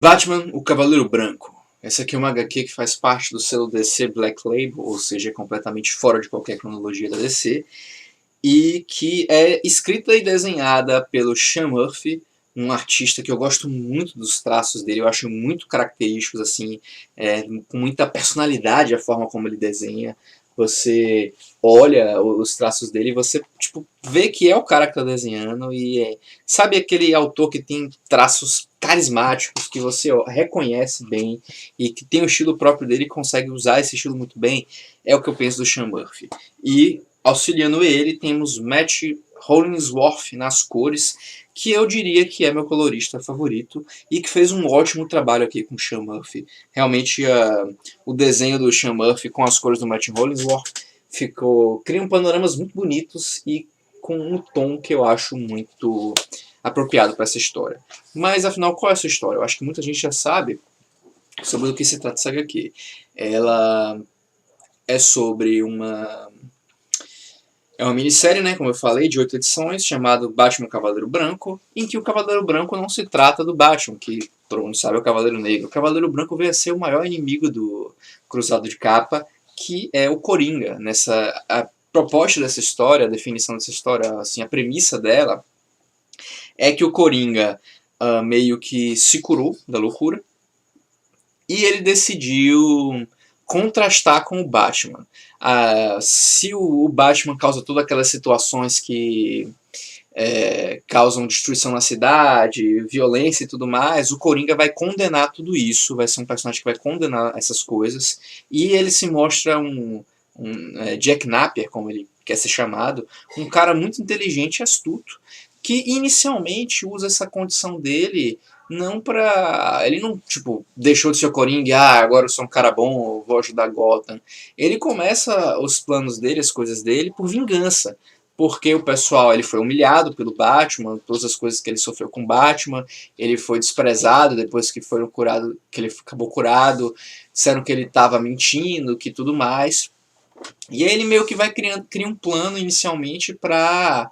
Batman, o Cavaleiro Branco. Essa aqui é uma HQ que faz parte do selo DC Black Label, ou seja, é completamente fora de qualquer cronologia da DC, e que é escrita e desenhada pelo Sean Murphy, um artista que eu gosto muito dos traços dele, eu acho muito característicos, assim, com muita personalidade a forma como ele desenha. Você olha os traços dele e você tipo, vê que é o cara que está desenhando e sabe aquele autor que tem traços carismáticos que você reconhece bem e que tem o estilo próprio dele e consegue usar esse estilo muito bem. É o que eu penso do Sean Murphy. E auxiliando ele temos Matt Hollingsworth nas cores, que eu diria que é meu colorista favorito e que fez um ótimo trabalho aqui com o Sean Murphy. Realmente o desenho do Sean Murphy com as cores do Matt Hollingsworth criam panoramas muito bonitos e com um tom que eu acho muito apropriado para essa história. Mas afinal, qual é essa história? Eu acho que muita gente já sabe sobre o que se trata essa HQ. Ela é sobre é uma minissérie, né, como eu falei, de 8 edições, chamado Batman Cavaleiro Branco, em que o Cavaleiro Branco não se trata do Batman, que todo mundo sabe é o Cavaleiro Negro. O Cavaleiro Branco veio a ser o maior inimigo do Cruzado de Capa, que é o Coringa. A proposta dessa história, a definição dessa história, assim, a premissa dela, é que o Coringa meio que se curou da loucura, e ele decidiu contrastar com o Batman. Se o Batman causa todas aquelas situações que causam destruição na cidade, violência e tudo mais, o Coringa vai condenar tudo isso, vai ser um personagem que vai condenar essas coisas, e ele se mostra Jack Napier, como ele quer ser chamado, um cara muito inteligente e astuto, que inicialmente usa essa condição dele não pra... Ele não, tipo, deixou de ser o Coringa, agora eu sou um cara bom, eu vou ajudar Gotham. Ele começa os planos dele, as coisas dele, por vingança. Porque o pessoal ele foi humilhado pelo Batman, todas as coisas que ele sofreu com o Batman, ele foi desprezado depois que foi curado, que ele acabou curado, disseram que ele estava mentindo, que tudo mais. E aí ele meio que vai cria um plano inicialmente para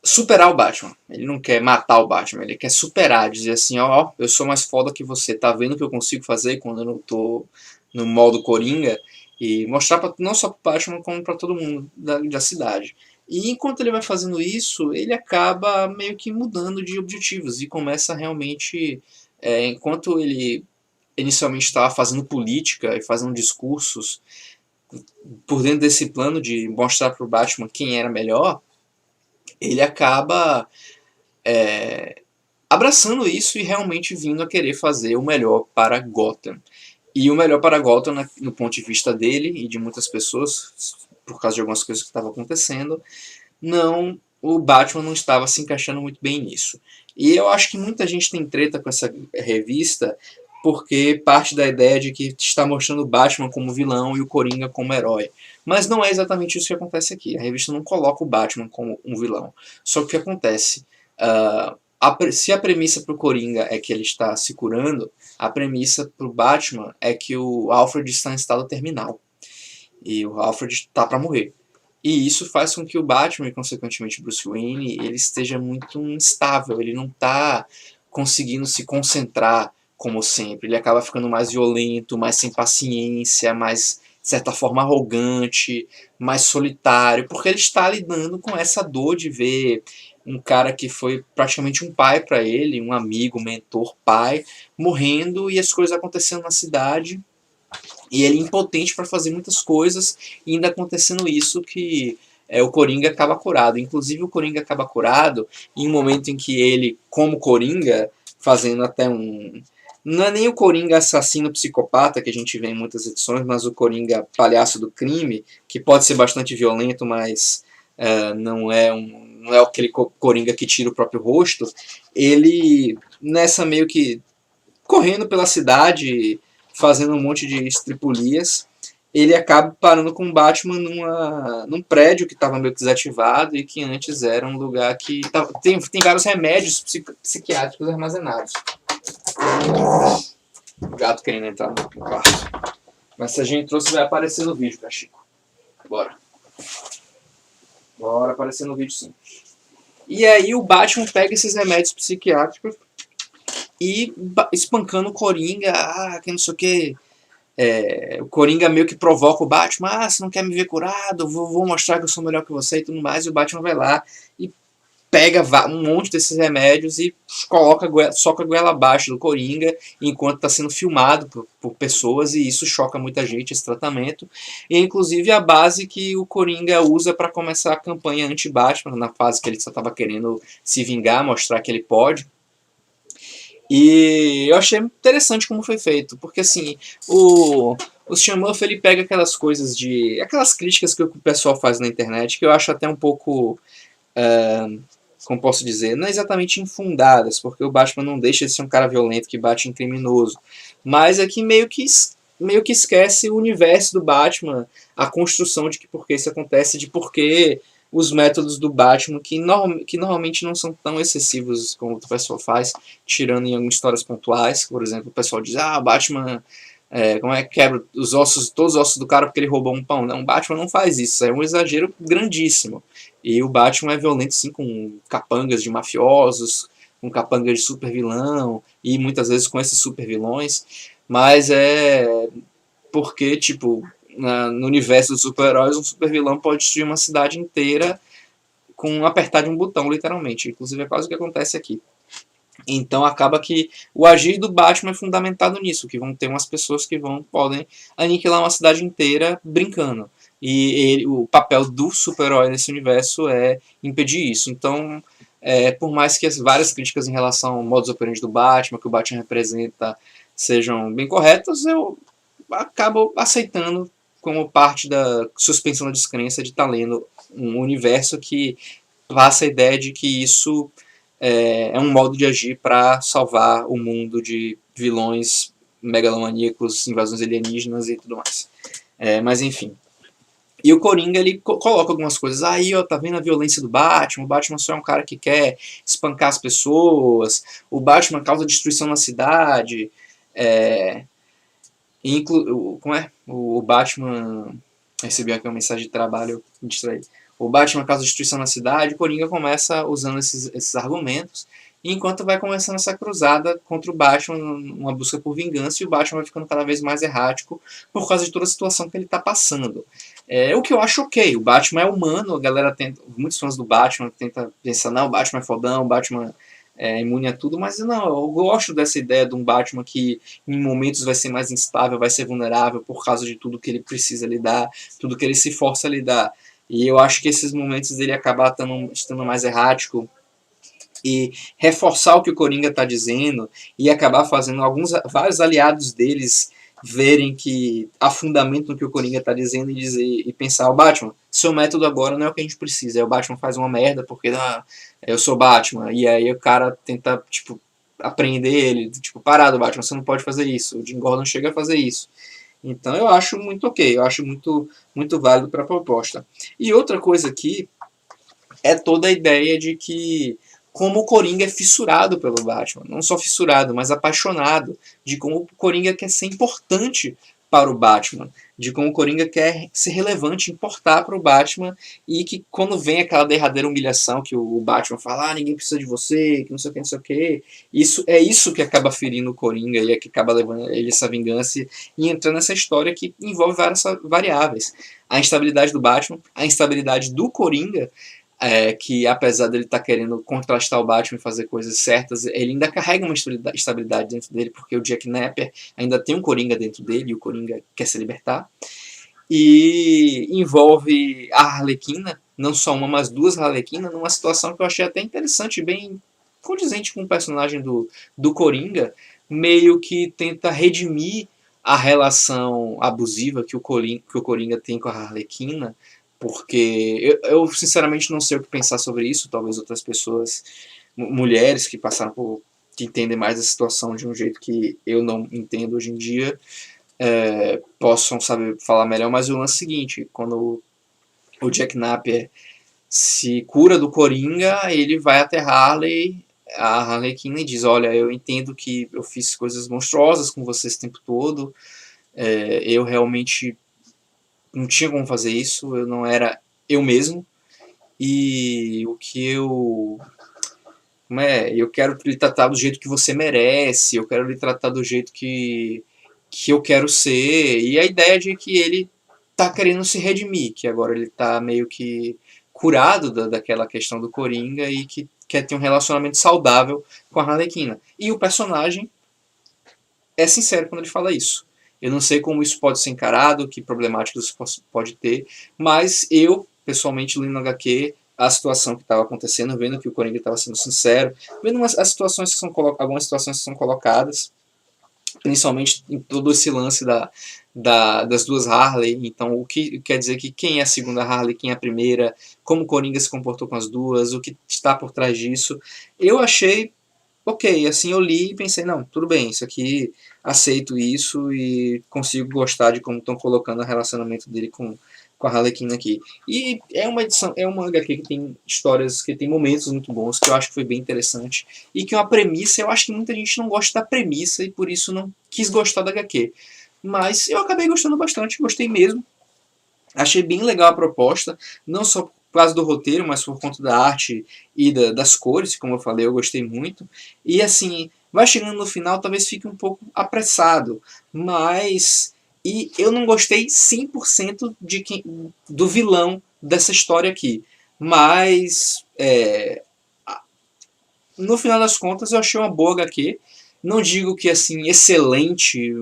superar o Batman. Ele não quer matar o Batman, ele quer superar, dizer assim, ó, eu sou mais foda que você, tá vendo o que eu consigo fazer quando eu não tô no modo Coringa? E mostrar não só pro Batman, como para todo mundo da cidade. E enquanto ele vai fazendo isso, ele acaba meio que mudando de objetivos e começa realmente, enquanto ele inicialmente estava fazendo política e fazendo discursos por dentro desse plano de mostrar pro Batman quem era melhor, ele acaba abraçando isso e realmente vindo a querer fazer o melhor para Gotham. E o melhor para Gotham, no ponto de vista dele e de muitas pessoas, por causa de algumas coisas que estavam acontecendo, o Batman não estava se encaixando muito bem nisso. E eu acho que muita gente tem treta com essa revista porque parte da ideia de que está mostrando o Batman como vilão e o Coringa como herói. Mas não é exatamente isso que acontece aqui. A revista não coloca o Batman como um vilão. Só que o que acontece? Se a premissa para o Coringa é que ele está se curando, a premissa para o Batman é que o Alfred está em estado terminal. E o Alfred está para morrer. E isso faz com que o Batman, e consequentemente Bruce Wayne, ele esteja muito instável, ele não está conseguindo se concentrar como sempre. Ele acaba ficando mais violento, mais sem paciência, mais, de certa forma, arrogante, mais solitário, porque ele está lidando com essa dor de ver um cara que foi praticamente um pai para ele, um amigo, mentor, pai, morrendo e as coisas acontecendo na cidade e ele impotente para fazer muitas coisas, e ainda acontecendo isso que o Coringa acaba curado. Inclusive o Coringa acaba curado em um momento em que ele, como Coringa, fazendo até um... Não é nem o Coringa assassino psicopata que a gente vê em muitas edições, mas o Coringa palhaço do crime, que pode ser bastante violento, mas não é aquele Coringa que tira o próprio rosto. Ele, nessa meio que correndo pela cidade, fazendo um monte de estripulias, ele acaba parando com o Batman num prédio que estava meio que desativado e que antes era um lugar que tem vários remédios psiquiátricos armazenados. O gato querendo entrar no quarto. Mas se a gente trouxe, vai aparecer no vídeo, tá, Chico? Bora. Bora aparecer no vídeo, sim. E aí o Batman pega esses remédios psiquiátricos e espancando o Coringa, que não sei o que. O Coringa meio que provoca o Batman, você não quer me ver curado, vou mostrar que eu sou melhor que você e tudo mais, e o Batman vai lá e pega um monte desses remédios e soca a goela abaixo do Coringa enquanto está sendo filmado por pessoas, e isso choca muita gente, esse tratamento. E inclusive a base que o Coringa usa para começar a campanha anti-Batman, na fase que ele só estava querendo se vingar, mostrar que ele pode. E eu achei interessante como foi feito, porque assim, o Shyamalan, ele pega aquelas coisas aquelas críticas que o pessoal faz na internet, que eu acho até um pouco, como posso dizer, não é exatamente infundadas, porque o Batman não deixa de ser um cara violento que bate em criminoso, mas é que meio que esquece o universo do Batman, a construção de que por que isso acontece, de por que os métodos do Batman, que normalmente não são tão excessivos como o pessoal faz, tirando em algumas histórias pontuais. Por exemplo, o pessoal diz, Batman como é que quebra todos os ossos do cara porque ele roubou um pão. Não, o Batman não faz isso, é um exagero grandíssimo. E o Batman é violento sim, com capangas de mafiosos, com capangas de super vilão, e muitas vezes com esses super vilões, mas é porque, tipo, no universo dos super-heróis, um super vilão pode destruir uma cidade inteira com um apertar de um botão, literalmente. Inclusive é quase o que acontece aqui. Então acaba que o agir do Batman é fundamentado nisso, que vão ter umas pessoas que podem aniquilar uma cidade inteira brincando. E o papel do super-herói nesse universo é impedir isso. Então, por mais que as várias críticas em relação ao modus operandi do Batman, que o Batman representa, sejam bem corretas, eu acabo aceitando como parte da suspensão da descrença de estar lendo um universo que passa a ideia de que isso é um modo de agir para salvar o mundo de vilões megalomaníacos, invasões alienígenas e tudo mais. Mas enfim. E o Coringa, ele coloca algumas coisas. Aí, ó, tá vendo a violência do Batman? O Batman só é um cara que quer espancar as pessoas. O Batman causa destruição na cidade. É, como é? O Batman recebi aqui uma mensagem de trabalho, eu me distraí. O Batman causa destruição na cidade, o Coringa começa usando esses argumentos, e enquanto vai começando essa cruzada contra o Batman, uma busca por vingança, e o Batman vai ficando cada vez mais errático por causa de toda a situação que ele está passando. O que eu acho ok, o Batman é humano, a galera tenta, muitos fãs do Batman tentam pensar, não, o Batman é fodão, o Batman imune a tudo, mas não, eu gosto dessa ideia de um Batman que em momentos vai ser mais instável, vai ser vulnerável por causa de tudo que ele precisa lidar, tudo que ele se força a lidar. E eu acho que esses momentos dele acabar estando mais errático e reforçar o que o Coringa está dizendo e acabar fazendo vários aliados deles verem que há fundamento no que o Coringa está dizendo e pensar, o Batman, seu método agora não é o que a gente precisa, o Batman faz uma merda porque eu sou Batman, e aí o cara tenta, tipo, aprender ele, tipo, parado, Batman, você não pode fazer isso, o Jim Gordon chega a fazer isso. Então eu acho muito ok, eu acho muito válido para a proposta. E outra coisa aqui é toda a ideia de que como o Coringa é fissurado pelo Batman, não só fissurado, mas apaixonado, de como o Coringa quer ser importante para o Batman, de como o Coringa quer ser relevante, importar para o Batman, e que quando vem aquela derradeira humilhação que o Batman fala, ninguém precisa de você, que não sei o que, não sei o que, isso que acaba ferindo o Coringa e é que acaba levando ele essa vingança e entrando nessa história que envolve várias variáveis. A instabilidade do Batman, a instabilidade do Coringa, que apesar dele estar querendo contrastar o Batman e fazer coisas certas, ele ainda carrega uma estabilidade dentro dele, porque o Jack Napier ainda tem um Coringa dentro dele, e o Coringa quer se libertar. E envolve a Arlequina, não só uma, mas duas Arlequinas, numa situação que eu achei até interessante, bem condizente com o personagem do Coringa, meio que tenta redimir a relação abusiva que o Coringa tem com a Arlequina, porque eu sinceramente não sei o que pensar sobre isso, talvez outras pessoas, mulheres que passaram por, que entendem mais a situação de um jeito que eu não entendo hoje em dia, possam saber falar melhor, mas o lance é o seguinte, quando o Jack Napier se cura do Coringa, ele vai até a Harlequina, e diz, olha, eu entendo que eu fiz coisas monstruosas com você esse tempo todo, eu realmente não tinha como fazer isso, eu não era eu mesmo, e como é, eu quero lhe tratar do jeito que você merece, eu quero lhe tratar do jeito que eu quero ser, e a ideia de que ele tá querendo se redimir, que agora ele tá meio que curado daquela questão do Coringa e que quer ter um relacionamento saudável com a Arlequina. E o personagem é sincero quando ele fala isso. Eu não sei como isso pode ser encarado, que problemáticas isso pode ter, mas eu, pessoalmente, lendo no HQ, a situação que estava acontecendo, vendo que o Coringa estava sendo sincero, vendo as situações que são algumas situações que são colocadas, principalmente em todo esse lance das duas Harley. Então, o que quer dizer que quem é a segunda Harley, quem é a primeira, como o Coringa se comportou com as duas, o que está por trás disso. Eu achei ok, assim eu li e pensei, não, tudo bem, isso aqui, aceito isso e consigo gostar de como estão colocando o relacionamento dele com a Harlequina aqui. E é uma edição, é uma HQ que tem histórias, que tem momentos muito bons, que eu acho que foi bem interessante, e que uma premissa, eu acho que muita gente não gosta da premissa e por isso não quis gostar da HQ. Mas eu acabei gostando bastante, gostei mesmo. Achei bem legal a proposta, não só por causa do roteiro, mas por conta da arte e das cores, como eu falei, eu gostei muito. E assim, vai chegando no final, talvez fique um pouco apressado, mas e eu não gostei 100% do vilão dessa história aqui. Mas no final das contas eu achei uma boa HQ. Não digo que assim excelente,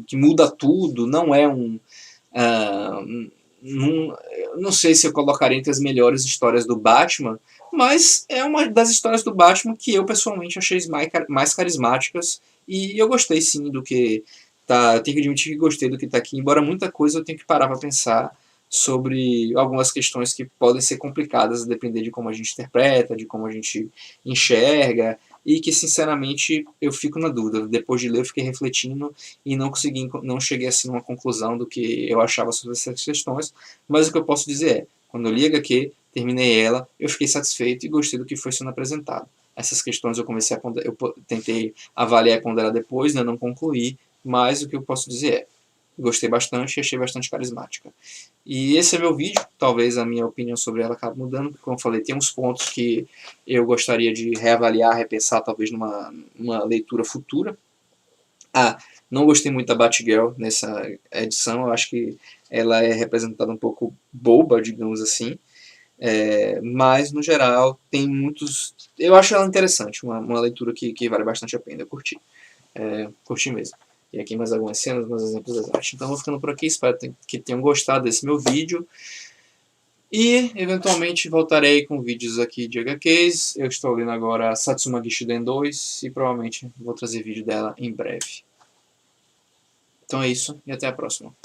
que muda tudo, não é um não, não sei se eu colocaria entre as melhores histórias do Batman, mas é uma das histórias do Batman que eu pessoalmente achei mais carismáticas e eu gostei sim do que tá. Eu tenho que admitir que gostei do que tá aqui, embora muita coisa eu tenho que parar para pensar sobre algumas questões que podem ser complicadas a depender de como a gente interpreta, de como a gente enxerga, e que sinceramente eu fico na dúvida. Depois de ler eu fiquei refletindo e não cheguei assim numa conclusão do que eu achava sobre essas questões, mas o que eu posso dizer é, quando eu li a HQ, terminei ela, eu fiquei satisfeito e gostei do que foi sendo apresentado. Essas questões eu comecei a ponderar, eu tentei avaliar e ponderar depois, né, não concluí, mas o que eu posso dizer é, gostei bastante e achei bastante carismática. E esse é meu vídeo, talvez a minha opinião sobre ela acabe mudando, porque como eu falei, tem uns pontos que eu gostaria de reavaliar, repensar, talvez numa leitura futura. Ah, não gostei muito da Batgirl nessa edição, eu acho que ela é representada um pouco boba, digamos assim, mas no geral tem muitos... Eu acho ela interessante, uma leitura que vale bastante a pena, eu curti, curti mesmo. E aqui mais algumas cenas, mais exemplos das artes. Então vou ficando por aqui, espero que tenham gostado desse meu vídeo. E, eventualmente, voltarei com vídeos aqui de HQs. Eu estou lendo agora Satsuma Gishiden 2 e provavelmente vou trazer vídeo dela em breve. Então é isso e até a próxima.